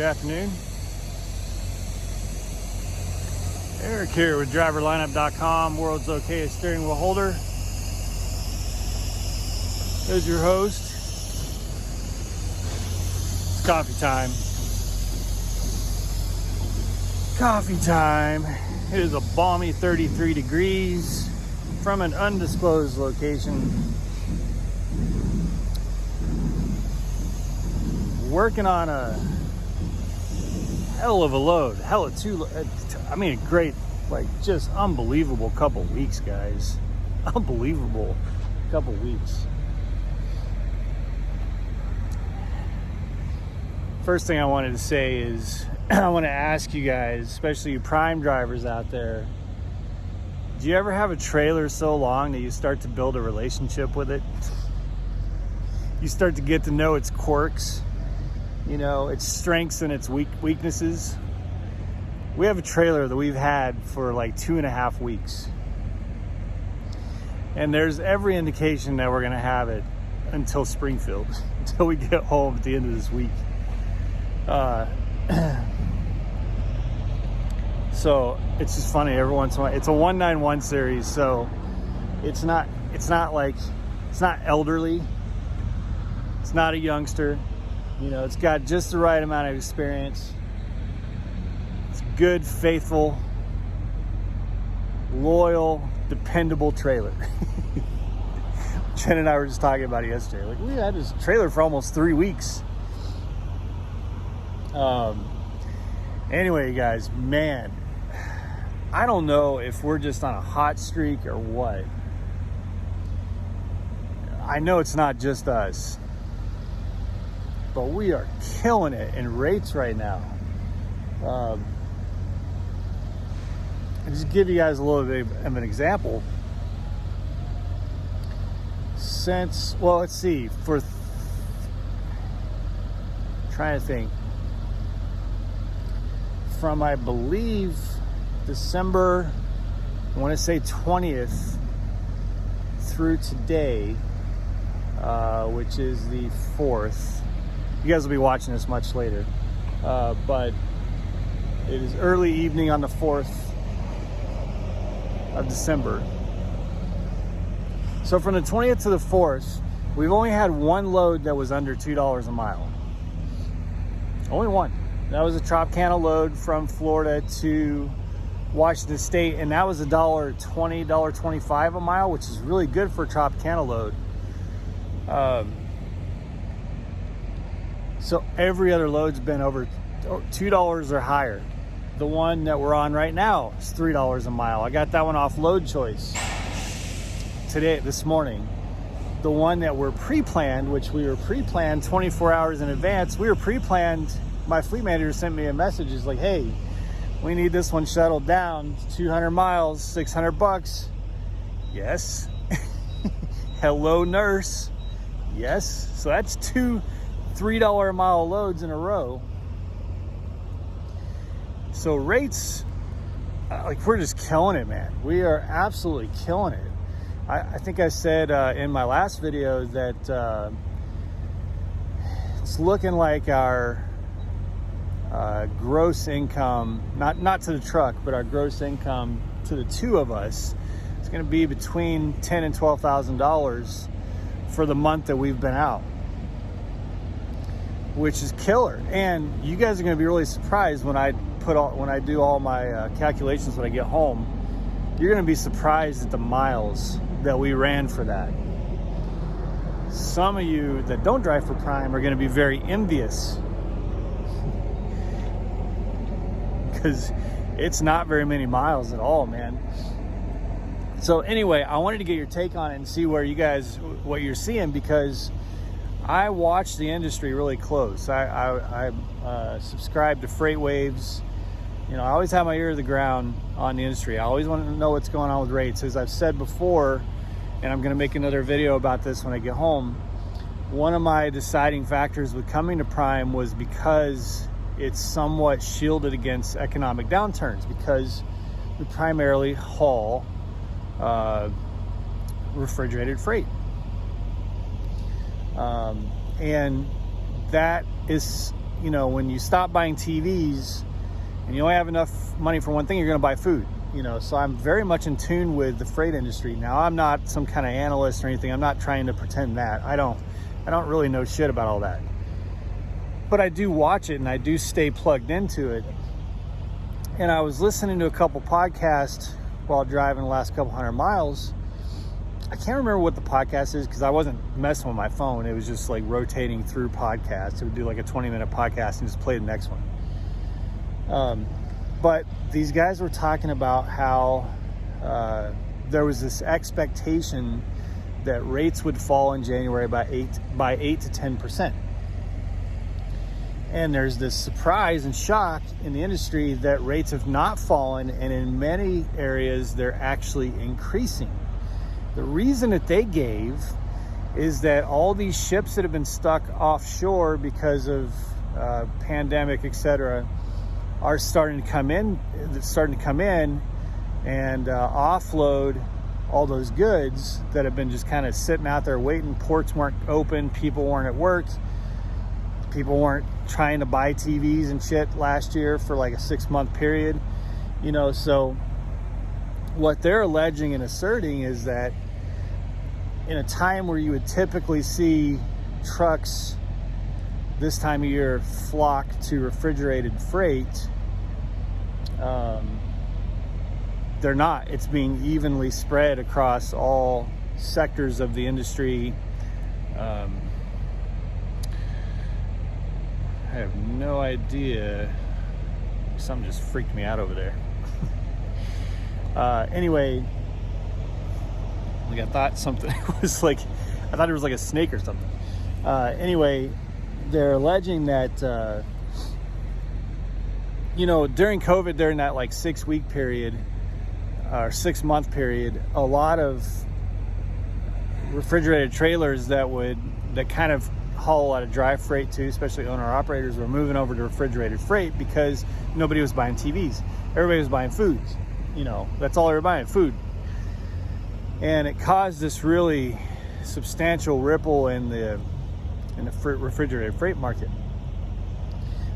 afternoon. Eric here with driverlineup.com, world's okayest steering wheel holder. There's your host. It's coffee time. Coffee time. It is a balmy 33 degrees from an undisclosed location. Working on a hell of a load, a great, just unbelievable couple weeks, guys. Unbelievable couple weeks. First thing I wanted to say is I want to ask you guys, especially you prime drivers out there, do you ever have a trailer so long that you start to build a relationship with it? You start to get to know its quirks, its strengths and its weaknesses. We have a trailer that we've had for like 2.5 weeks. And there's every indication that we're going to have it until Springfield, until we get home at the end of this week. So it's just funny every once in a while. It's a 191 series, so it's not elderly. It's not a youngster. It's got just the right amount of experience. It's good, faithful, loyal, dependable trailer. Jen and I were just talking about it yesterday. We had this trailer for almost 3 weeks. Anyway, guys, man, I don't know if we're just on a hot streak or what. I know it's not just us, but we are killing it in rates right now. I'll just give you guys a little bit of an example. Let's see, trying to think. From, I believe, December, I want to say 20th through today, which is the 4th. You guys will be watching this much later, but it is early evening on the 4th of December. So from the 20th to the 4th, we've only had one load that was under $2 a mile. Only one. That was a Tropicana load from Florida to Washington State, and that was $1.20, $1.25 a mile, which is really good for a Tropicana load. So every other load's been over $2 or higher. The one that we're on right now is $3 a mile. I got that one off Load Choice this morning. The one that we're pre-planned, which we were pre-planned 24 hours in advance, we were pre-planned. My fleet manager sent me a message. He's like, hey, we need this one shuttled down 200 miles, $600. Yes. Hello, nurse. Yes. So that's two $3 a mile loads in a row. So rates, we're just killing it, man. We are absolutely killing it. I think I said in my last video that it's looking like our gross income, not to the truck, but our gross income to the two of us, it's going to be between $10,000 and $12,000 for the month that we've been out, which is killer. And you guys are going to be really surprised when I do all my calculations when I get home. You're going to be surprised at the miles that we ran for that. Some of you that don't drive for Prime are going to be very envious, because it's not very many miles at all, man. So anyway, I wanted to get your take on it and see what you're seeing, because I watch the industry really close. I subscribe to Freight Waves. I always have my ear to the ground on the industry. I always want to know what's going on with rates. As I've said before, and I'm going to make another video about this when I get home, one of my deciding factors with coming to Prime was because it's somewhat shielded against economic downturns, because we primarily haul refrigerated freight. And that is you know, when you stop buying TVs and you only have enough money for one thing, you're going to buy food, you know. So I'm very much in tune with the freight industry. Now, I'm not some kind of analyst or anything. I'm not trying to pretend that. I don't really know shit about all that. But I do watch it and I do stay plugged into it. And I was listening to a couple podcasts while driving the last couple hundred miles. I can't remember what the podcast is because I wasn't messing with my phone. It was just like rotating through podcasts. It would do like a 20-minute podcast and just play the next one. But these guys were talking about how there was this expectation that rates would fall in January by 8 to 10%. And there's this surprise and shock in the industry that rates have not fallen, and in many areas they're actually increasing. The reason that they gave is that all these ships that have been stuck offshore because of pandemic, etc., are starting to come in and offload all those goods that have been just kind of sitting out there waiting. Ports weren't open, people weren't at work, people weren't trying to buy TVs and shit last year for like a 6-month period, you know. So what they're alleging and asserting is that in a time where you would typically see trucks this time of year flock to refrigerated freight, they're not. It's being evenly spread across all sectors of the industry. I have no idea. Something just freaked me out over there. Anyway, like I thought something was like, I thought it was like a snake or something. Anyway, they're alleging that, you know, during COVID, during that like 6-week period or 6-month period, a lot of refrigerated trailers that kind of haul a lot of dry freight too, especially owner operators, were moving over to refrigerated freight because nobody was buying TVs. Everybody was buying foods. You know, that's all they were buying, food. And it caused this really substantial ripple in the refrigerated freight market.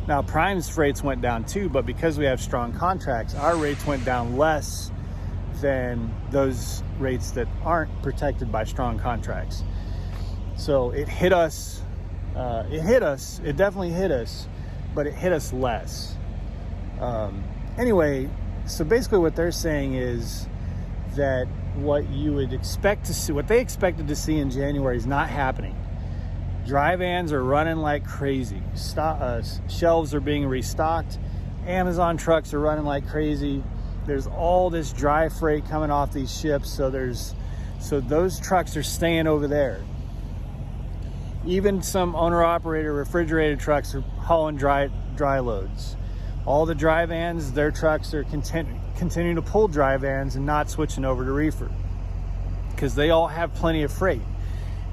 Now, Prime's freights went down too, but because we have strong contracts, our rates went down less than those rates that aren't protected by strong contracts. So it hit us. It definitely hit us, but it hit us less. Anyway, so basically what they're saying is that what you would expect to see, what they expected to see in January, is not happening. Dry vans are running like crazy. Shelves are being restocked. Amazon trucks are running like crazy. There's all this dry freight coming off these ships, so those trucks are staying over there. Even some owner-operator refrigerated trucks are hauling dry loads. All the dry vans, their trucks are continuing to pull dry vans and not switching over to reefer because they all have plenty of freight.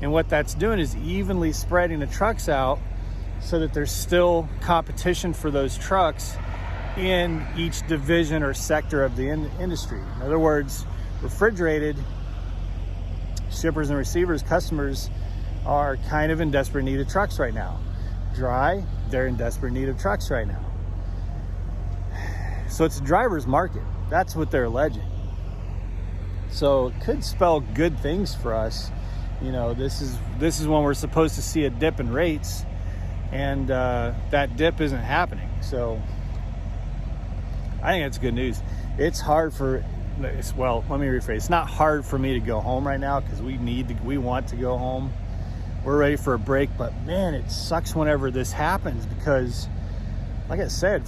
And what that's doing is evenly spreading the trucks out so that there's still competition for those trucks in each division or sector of the industry. In other words, refrigerated shippers and receivers, customers, are kind of in desperate need of trucks right now. Dry, they're in desperate need of trucks right now. So it's a driver's market. That's what they're alleging. So it could spell good things for us. You know, this is when we're supposed to see a dip in rates, and that dip isn't happening. So I think that's good news. It's hard for, well, let me rephrase. It's not hard for me to go home right now because we want to go home. We're ready for a break, but man, it sucks whenever this happens because, like I said,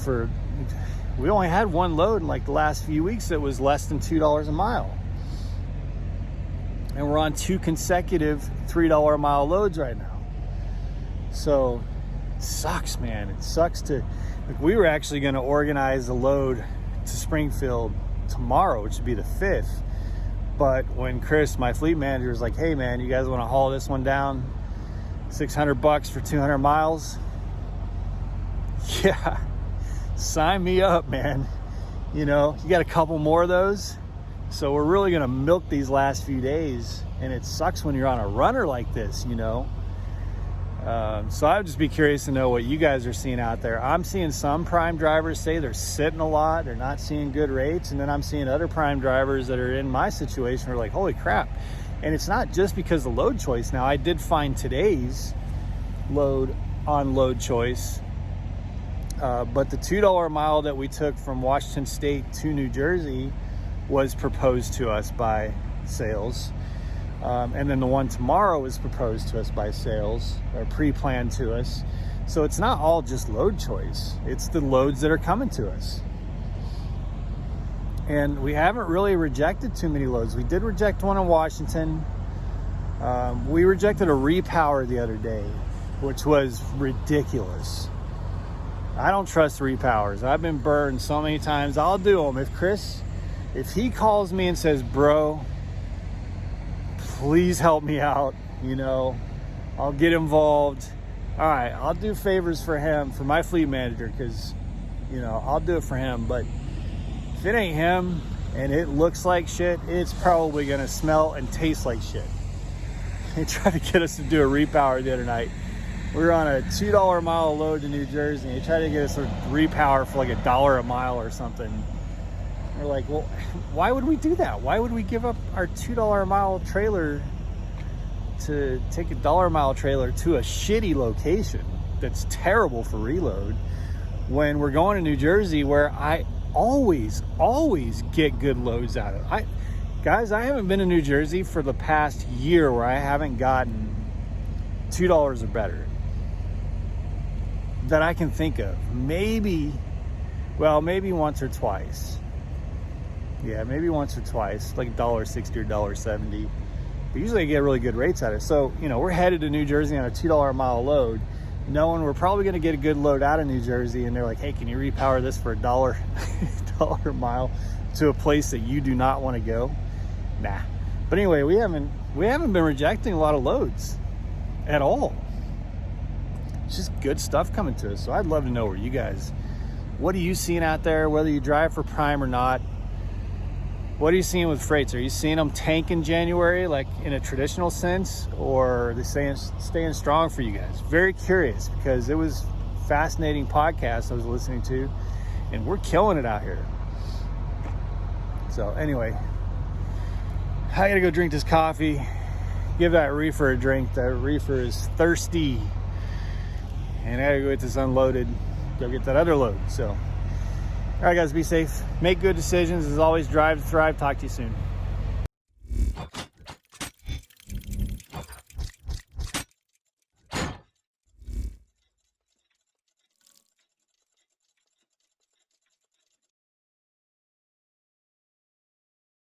we only had one load in like the last few weeks that was less than $2 a mile. And we're on 2 consecutive $3 a mile loads right now. So it sucks, man. It sucks we were actually going to organize a load to Springfield tomorrow, which would be the 5th. But when Chris, my fleet manager, was like, hey man, you guys want to haul this one down $600 for 200 miles? Yeah, sign me up, man. You know, you got a couple more of those. So we're really going to milk these last few days. And it sucks when you're on a runner like this, you know. So I would just be curious to know what you guys are seeing out there. I'm seeing some prime drivers say they're sitting a lot, they're not seeing good rates, and then I'm seeing other prime drivers that are in my situation who are like, holy crap. And it's not just because of load choice. Now, I did find today's load on load choice, but the $2 a mile that we took from Washington State to New Jersey was proposed to us by sales. And then the one tomorrow is proposed to us by sales, or pre-planned to us. So it's not all just load choice. It's the loads that are coming to us. And we haven't really rejected too many loads. We did reject one in Washington. We rejected a repower the other day, which was ridiculous. I don't trust repowers. I've been burned so many times. I'll do them. If he calls me and says, bro, please help me out, I'll get involved. All right, I'll do favors for him, for my fleet manager, because, I'll do it for him. But if it ain't him and it looks like shit, it's probably going to smell and taste like shit. He tried to get us to do a repower the other night. We were on a $2 a mile load to New Jersey, and he tried to get us a repower for like $1 a mile or something. We're like, well, why would we do that? Why would we give up our $2 a mile trailer to take $1 a mile trailer to a shitty location that's terrible for reload when we're going to New Jersey, where I always get good loads out of it? Guys, I haven't been to New Jersey for the past year where I haven't gotten $2 or better that I can think of. Maybe once or twice. Yeah, maybe once or twice, like $1.60 or $1.70. But usually I get really good rates out of it. So, we're headed to New Jersey on a $2 a mile load, knowing we're probably going to get a good load out of New Jersey. And they're like, hey, can you repower this for $1 a mile to a place that you do not want to go? Nah. But anyway, we haven't been rejecting a lot of loads at all. It's just good stuff coming to us. So I'd love to know what are you seeing out there, whether you drive for prime or not. What are you seeing with freights? Are you seeing them tank in January, like in a traditional sense, or are they staying strong for you guys? Very curious, because it was a fascinating podcast I was listening to, and we're killing it out here. So anyway, I gotta go drink this coffee, give that reefer a drink. That reefer is thirsty, and I gotta go get this unloaded, go get that other load. So all right, guys, be safe. Make good decisions. As always, drive to thrive. Talk to you soon.